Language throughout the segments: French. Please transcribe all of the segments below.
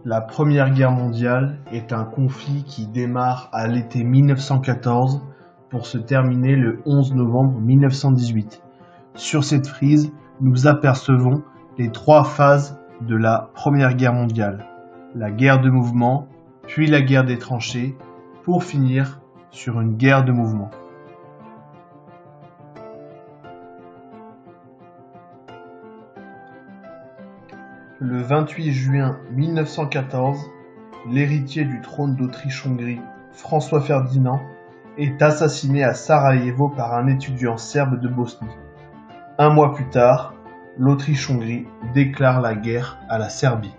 La Première Guerre mondiale est un conflit qui démarre à l'été 1914 pour se terminer le 11 novembre 1918. Sur cette frise, nous apercevons les trois phases de la Première Guerre mondiale. La guerre de mouvement, puis la guerre des tranchées, pour finir sur une guerre de mouvement. Le 28 juin 1914, l'héritier du trône d'Autriche-Hongrie, François Ferdinand, est assassiné à Sarajevo par un étudiant serbe de Bosnie. Un mois plus tard, l'Autriche-Hongrie déclare la guerre à la Serbie.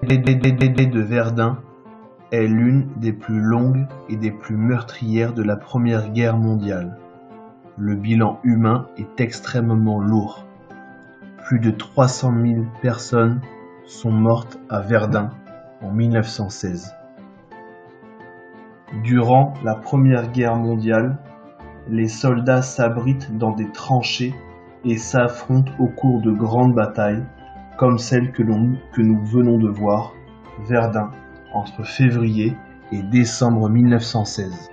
La bataille de Verdun est l'une des plus longues et des plus meurtrières de la Première Guerre mondiale. Le bilan humain est extrêmement lourd. Plus de 300 000 personnes sont mortes à Verdun en 1916. Durant la Première Guerre mondiale, les soldats s'abritent dans des tranchées et s'affrontent au cours de grandes batailles, comme celle que nous venons de voir, Verdun, entre février et décembre 1916.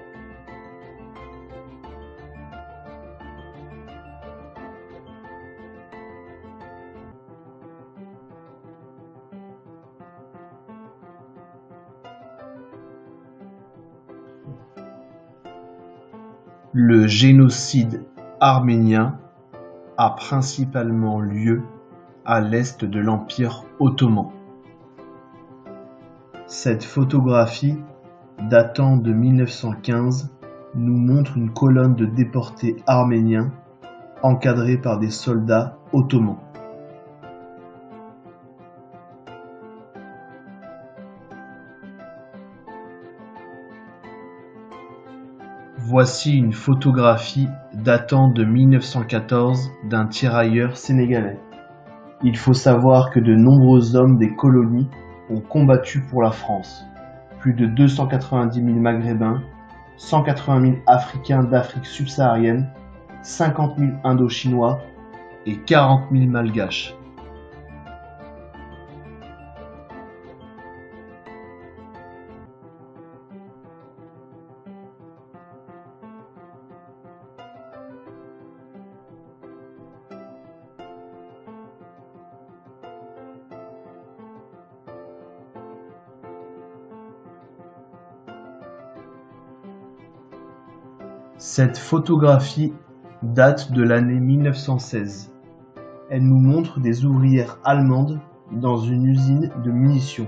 Le génocide arménien a principalement lieu à l'est de l'Empire ottoman. Cette photographie, datant de 1915, nous montre une colonne de déportés arméniens encadrés par des soldats ottomans. Voici une photographie datant de 1914 d'un tirailleur sénégalais. Il faut savoir que de nombreux hommes des colonies ont combattu pour la France. Plus de 290 000 Maghrébins, 180 000 Africains d'Afrique subsaharienne, 50 000 Indochinois et 40 000 Malgaches. Cette photographie date de l'année 1916. Elle nous montre des ouvrières allemandes dans une usine de munitions.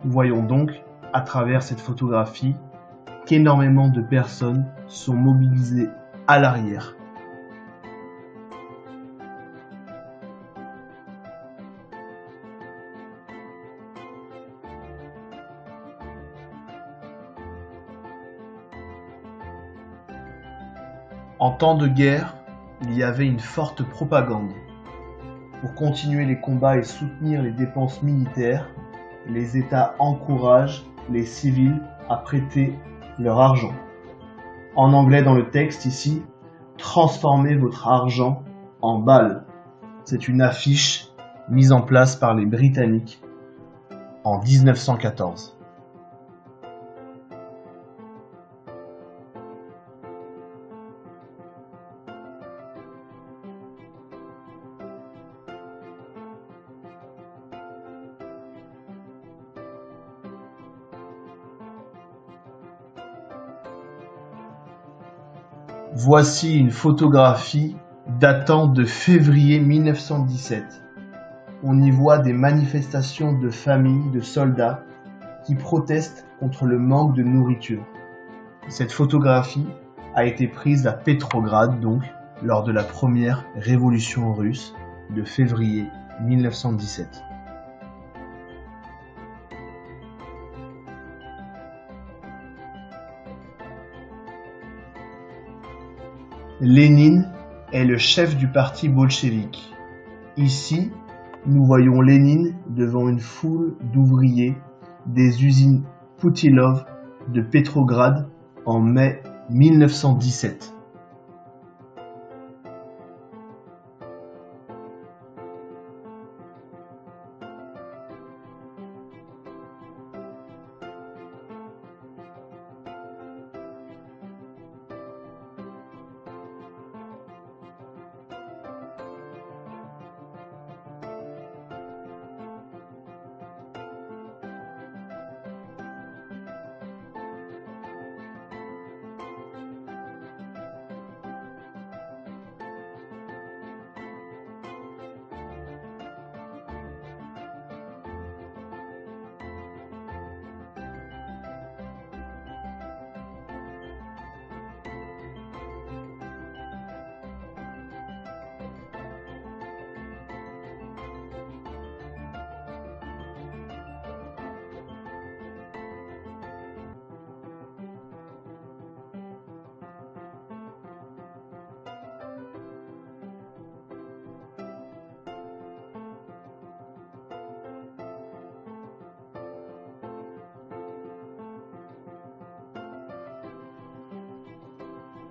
Nous voyons donc, à travers cette photographie, qu'énormément de personnes sont mobilisées à l'arrière. En temps de guerre, il y avait une forte propagande. Pour continuer les combats et soutenir les dépenses militaires, les États encouragent les civils à prêter leur argent. En anglais dans le texte ici, transformez votre argent en balles. C'est une affiche mise en place par les Britanniques en 1914. Voici une photographie datant de février 1917. On y voit des manifestations de familles de soldats qui protestent contre le manque de nourriture. Cette photographie a été prise à Petrograd, donc, lors de la première révolution russe de février 1917. Lénine est le chef du parti bolchevique. Ici, nous voyons Lénine devant une foule d'ouvriers des usines Poutilov de Petrograd en mai 1917.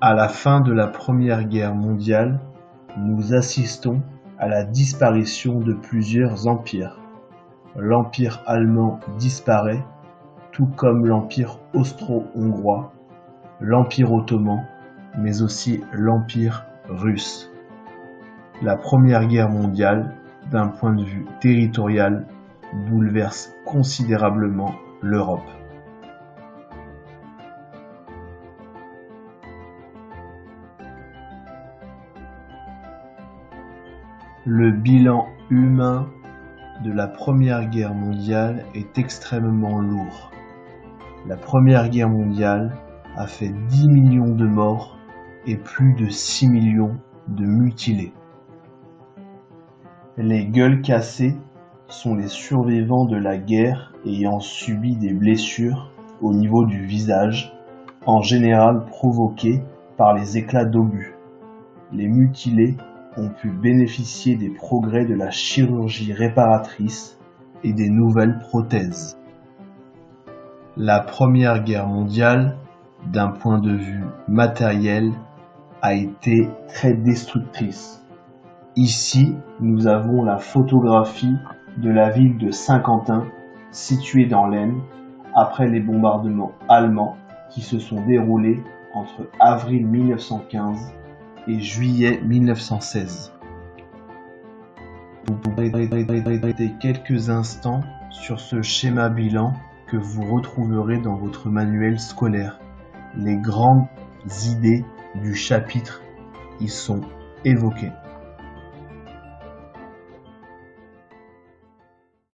À la fin de la Première Guerre mondiale, nous assistons à la disparition de plusieurs empires. L'Empire allemand disparaît, tout comme l'Empire austro-hongrois, l'Empire ottoman, mais aussi l'Empire russe. La Première Guerre mondiale, d'un point de vue territorial, bouleverse considérablement l'Europe. Le bilan humain de la Première Guerre mondiale est extrêmement lourd. La Première Guerre mondiale a fait 10 millions de morts et plus de 6 millions de mutilés. Les gueules cassées sont les survivants de la guerre ayant subi des blessures au niveau du visage, en général provoquées par les éclats d'obus. Les mutilés ont pu bénéficier des progrès de la chirurgie réparatrice et des nouvelles prothèses. La Première Guerre mondiale, d'un point de vue matériel, a été très destructrice. Ici, nous avons la photographie de la ville de Saint-Quentin, située dans l'Aisne, après les bombardements allemands qui se sont déroulés entre avril 1915 et juillet 1916. Vous pourrez arrêter quelques instants sur ce schéma bilan que vous retrouverez dans votre manuel scolaire. Les grandes idées du chapitre y sont évoquées.